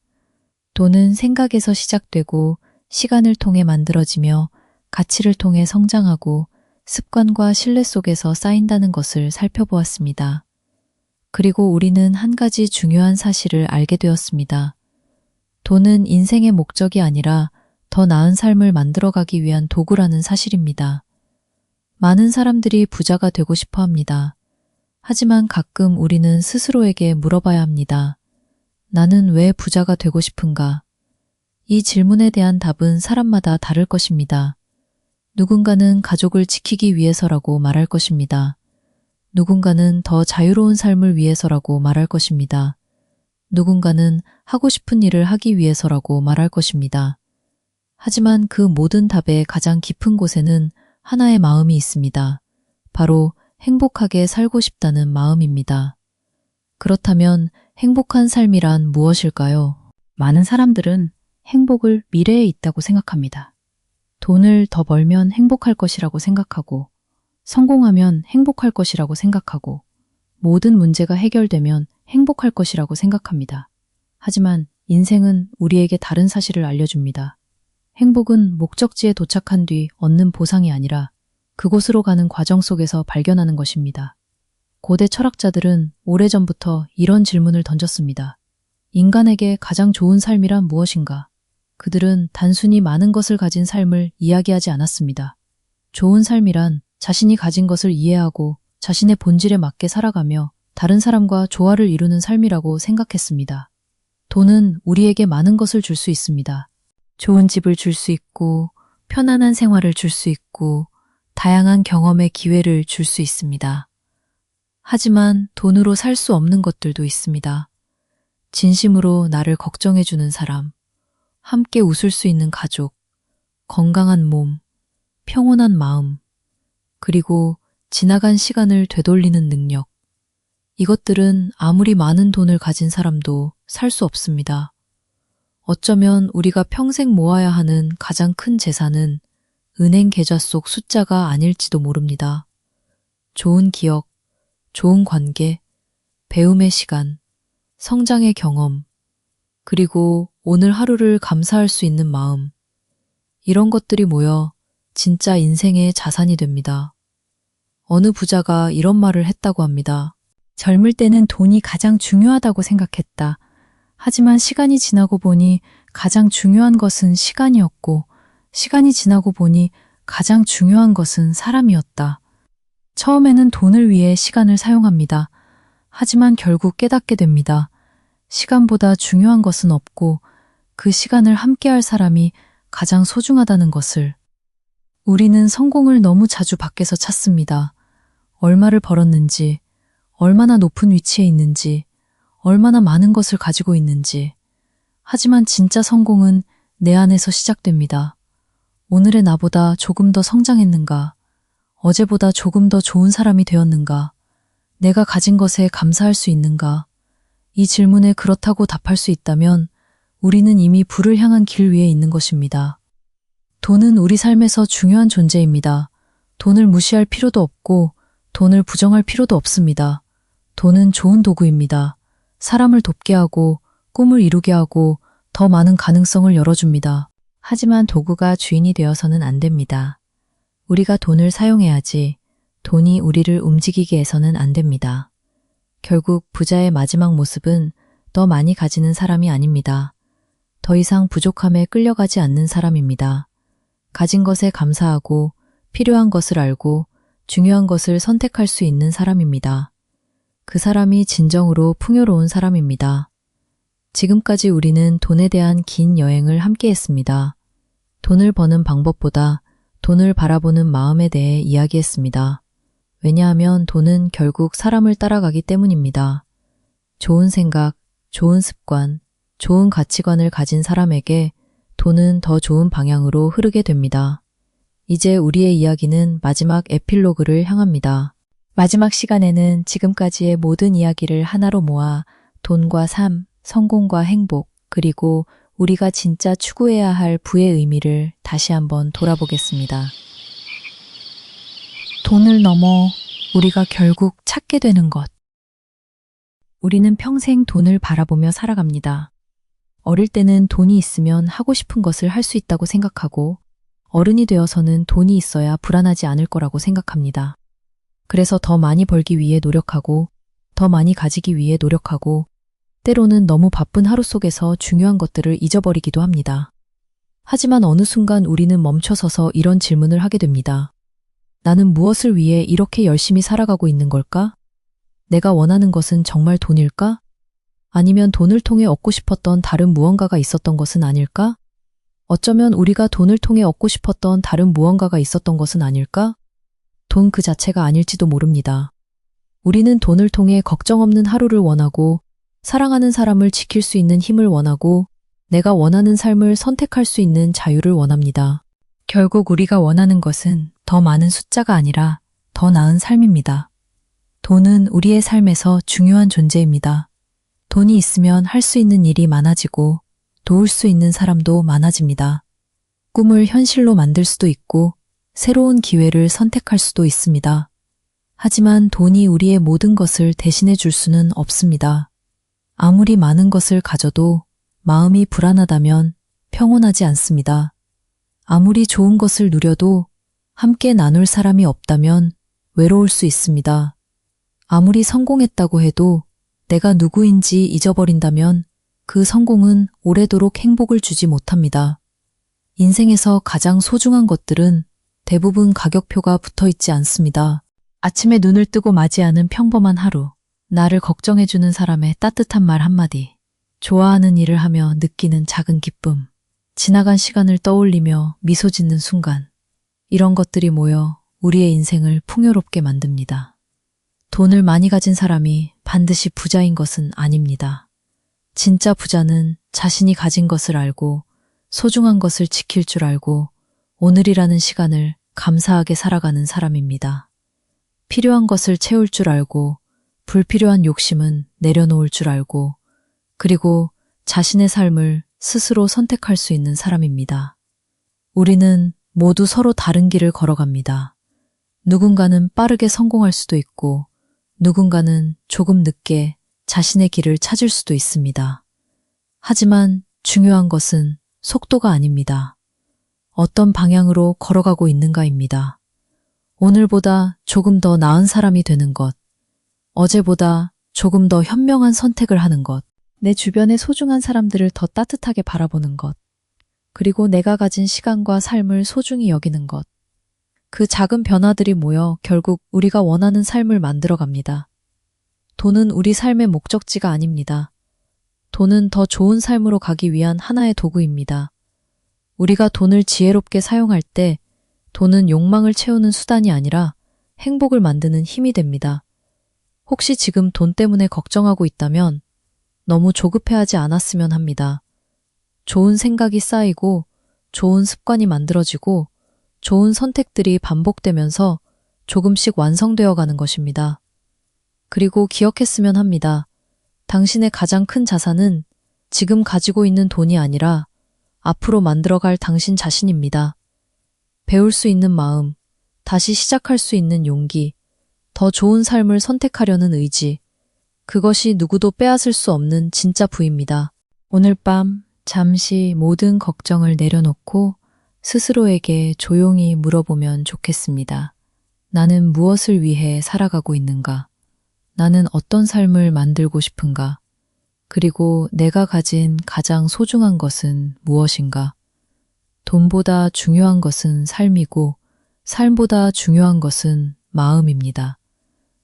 돈은 생각에서 시작되고 시간을 통해 만들어지며 가치를 통해 성장하고 습관과 신뢰 속에서 쌓인다는 것을 살펴보았습니다. 그리고 우리는 한 가지 중요한 사실을 알게 되었습니다. 돈은 인생의 목적이 아니라 더 나은 삶을 만들어가기 위한 도구라는 사실입니다. 많은 사람들이 부자가 되고 싶어 합니다. 하지만 가끔 우리는 스스로에게 물어봐야 합니다. 나는 왜 부자가 되고 싶은가? 이 질문에 대한 답은 사람마다 다를 것입니다. 누군가는 가족을 지키기 위해서라고 말할 것입니다. 누군가는 더 자유로운 삶을 위해서라고 말할 것입니다. 누군가는 하고 싶은 일을 하기 위해서라고 말할 것입니다. 하지만 그 모든 답의 가장 깊은 곳에는 하나의 마음이 있습니다. 바로 행복하게 살고 싶다는 마음입니다. 그렇다면 행복한 삶이란 무엇일까요? 많은 사람들은 행복을 미래에 있다고 생각합니다. 돈을 더 벌면 행복할 것이라고 생각하고, 성공하면 행복할 것이라고 생각하고, 모든 문제가 해결되면 행복할 것이라고 생각합니다. 하지만 인생은 우리에게 다른 사실을 알려줍니다. 행복은 목적지에 도착한 뒤 얻는 보상이 아니라 그곳으로 가는 과정 속에서 발견하는 것입니다. 고대 철학자들은 오래전부터 이런 질문을 던졌습니다. 인간에게 가장 좋은 삶이란 무엇인가? 그들은 단순히 많은 것을 가진 삶을 이야기하지 않았습니다. 좋은 삶이란 자신이 가진 것을 이해하고 자신의 본질에 맞게 살아가며 다른 사람과 조화를 이루는 삶이라고 생각했습니다. 돈은 우리에게 많은 것을 줄 수 있습니다. 좋은 집을 줄 수 있고, 편안한 생활을 줄 수 있고, 다양한 경험의 기회를 줄 수 있습니다. 하지만 돈으로 살 수 없는 것들도 있습니다. 진심으로 나를 걱정해주는 사람, 함께 웃을 수 있는 가족, 건강한 몸, 평온한 마음, 그리고 지나간 시간을 되돌리는 능력. 이것들은 아무리 많은 돈을 가진 사람도 살 수 없습니다. 어쩌면 우리가 평생 모아야 하는 가장 큰 재산은 은행 계좌 속 숫자가 아닐지도 모릅니다. 좋은 기억, 좋은 관계, 배움의 시간, 성장의 경험, 그리고 오늘 하루를 감사할 수 있는 마음. 이런 것들이 모여 진짜 인생의 자산이 됩니다. 어느 부자가 이런 말을 했다고 합니다. 젊을 때는 돈이 가장 중요하다고 생각했다. 하지만 시간이 지나고 보니 가장 중요한 것은 시간이었고, 시간이 지나고 보니 가장 중요한 것은 사람이었다. 처음에는 돈을 위해 시간을 사용합니다. 하지만 결국 깨닫게 됩니다. 시간보다 중요한 것은 없고 그 시간을 함께할 사람이 가장 소중하다는 것을. 우리는 성공을 너무 자주 밖에서 찾습니다. 얼마를 벌었는지, 얼마나 높은 위치에 있는지, 얼마나 많은 것을 가지고 있는지. 하지만 진짜 성공은 내 안에서 시작됩니다. 오늘의 나보다 조금 더 성장했는가? 어제보다 조금 더 좋은 사람이 되었는가? 내가 가진 것에 감사할 수 있는가? 이 질문에 그렇다고 답할 수 있다면 우리는 이미 불을 향한 길 위에 있는 것입니다. 돈은 우리 삶에서 중요한 존재입니다. 돈을 무시할 필요도 없고 돈을 부정할 필요도 없습니다. 돈은 좋은 도구입니다. 사람을 돕게 하고 꿈을 이루게 하고 더 많은 가능성을 열어줍니다. 하지만 도구가 주인이 되어서는 안 됩니다. 우리가 돈을 사용해야지 돈이 우리를 움직이게 해서는 안 됩니다. 결국 부자의 마지막 모습은 더 많이 가지는 사람이 아닙니다. 더 이상 부족함에 끌려가지 않는 사람입니다. 가진 것에 감사하고 필요한 것을 알고 중요한 것을 선택할 수 있는 사람입니다. 그 사람이 진정으로 풍요로운 사람입니다. 지금까지 우리는 돈에 대한 긴 여행을 함께 했습니다. 돈을 버는 방법보다 돈을 바라보는 마음에 대해 이야기했습니다. 왜냐하면 돈은 결국 사람을 따라가기 때문입니다. 좋은 생각, 좋은 습관, 좋은 가치관을 가진 사람에게 돈은 더 좋은 방향으로 흐르게 됩니다. 이제 우리의 이야기는 마지막 에필로그를 향합니다. 마지막 시간에는 지금까지의 모든 이야기를 하나로 모아 돈과 삶, 성공과 행복, 그리고 우리가 진짜 추구해야 할 부의 의미를 다시 한번 돌아보겠습니다. 돈을 넘어 우리가 결국 찾게 되는 것. 우리는 평생 돈을 바라보며 살아갑니다. 어릴 때는 돈이 있으면 하고 싶은 것을 할 수 있다고 생각하고 어른이 되어서는 돈이 있어야 불안하지 않을 거라고 생각합니다. 그래서 더 많이 벌기 위해 노력하고 더 많이 가지기 위해 노력하고 때로는 너무 바쁜 하루 속에서 중요한 것들을 잊어버리기도 합니다. 하지만 어느 순간 우리는 멈춰서서 이런 질문을 하게 됩니다. 나는 무엇을 위해 이렇게 열심히 살아가고 있는 걸까? 내가 원하는 것은 정말 돈일까? 아니면 돈을 통해 얻고 싶었던 다른 무언가가 있었던 것은 아닐까? 어쩌면 우리가 돈을 통해 얻고 싶었던 다른 무언가가 있었던 것은 아닐까? 돈 그 자체가 아닐지도 모릅니다. 우리는 돈을 통해 걱정 없는 하루를 원하고 사랑하는 사람을 지킬 수 있는 힘을 원하고 내가 원하는 삶을 선택할 수 있는 자유를 원합니다. 결국 우리가 원하는 것은 더 많은 숫자가 아니라 더 나은 삶입니다. 돈은 우리의 삶에서 중요한 존재입니다. 돈이 있으면 할 수 있는 일이 많아지고 도울 수 있는 사람도 많아집니다. 꿈을 현실로 만들 수도 있고 새로운 기회를 선택할 수도 있습니다. 하지만 돈이 우리의 모든 것을 대신해 줄 수는 없습니다. 아무리 많은 것을 가져도 마음이 불안하다면 평온하지 않습니다. 아무리 좋은 것을 누려도 함께 나눌 사람이 없다면 외로울 수 있습니다. 아무리 성공했다고 해도 내가 누구인지 잊어버린다면 그 성공은 오래도록 행복을 주지 못합니다. 인생에서 가장 소중한 것들은 대부분 가격표가 붙어 있지 않습니다. 아침에 눈을 뜨고 맞이하는 평범한 하루, 나를 걱정해주는 사람의 따뜻한 말 한마디, 좋아하는 일을 하며 느끼는 작은 기쁨, 지나간 시간을 떠올리며 미소 짓는 순간, 이런 것들이 모여 우리의 인생을 풍요롭게 만듭니다. 돈을 많이 가진 사람이 반드시 부자인 것은 아닙니다. 진짜 부자는 자신이 가진 것을 알고 소중한 것을 지킬 줄 알고 오늘이라는 시간을 감사하게 살아가는 사람입니다. 필요한 것을 채울 줄 알고 불필요한 욕심은 내려놓을 줄 알고 그리고 자신의 삶을 스스로 선택할 수 있는 사람입니다. 우리는 모두 서로 다른 길을 걸어갑니다. 누군가는 빠르게 성공할 수도 있고 누군가는 조금 늦게 자신의 길을 찾을 수도 있습니다. 하지만 중요한 것은 속도가 아닙니다. 어떤 방향으로 걸어가고 있는가입니다. 오늘보다 조금 더 나은 사람이 되는 것, 어제보다 조금 더 현명한 선택을 하는 것, 내 주변의 소중한 사람들을 더 따뜻하게 바라보는 것, 그리고 내가 가진 시간과 삶을 소중히 여기는 것. 그 작은 변화들이 모여 결국 우리가 원하는 삶을 만들어 갑니다. 돈은 우리 삶의 목적지가 아닙니다. 돈은 더 좋은 삶으로 가기 위한 하나의 도구입니다. 우리가 돈을 지혜롭게 사용할 때 돈은 욕망을 채우는 수단이 아니라 행복을 만드는 힘이 됩니다. 혹시 지금 돈 때문에 걱정하고 있다면 너무 조급해하지 않았으면 합니다. 좋은 생각이 쌓이고 좋은 습관이 만들어지고 좋은 선택들이 반복되면서 조금씩 완성되어 가는 것입니다. 그리고 기억했으면 합니다. 당신의 가장 큰 자산은 지금 가지고 있는 돈이 아니라 앞으로 만들어갈 당신 자신입니다. 배울 수 있는 마음, 다시 시작할 수 있는 용기, 더 좋은 삶을 선택하려는 의지, 그것이 누구도 빼앗을 수 없는 진짜 부입니다. 오늘 밤 잠시 모든 걱정을 내려놓고 스스로에게 조용히 물어보면 좋겠습니다. 나는 무엇을 위해 살아가고 있는가? 나는 어떤 삶을 만들고 싶은가? 그리고 내가 가진 가장 소중한 것은 무엇인가? 돈보다 중요한 것은 삶이고 삶보다 중요한 것은 마음입니다.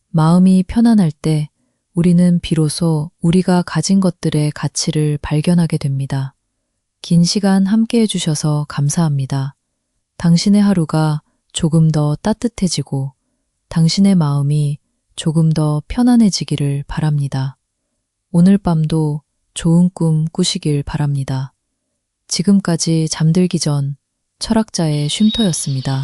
마음이 편안할 때 우리는 비로소 우리가 가진 것들의 가치를 발견하게 됩니다. 긴 시간 함께 해주셔서 감사합니다. 당신의 하루가 조금 더 따뜻해지고 당신의 마음이 조금 더 편안해지기를 바랍니다. 오늘 밤도 좋은 꿈 꾸시길 바랍니다. 지금까지 잠들기 전 철학자의 쉼터였습니다.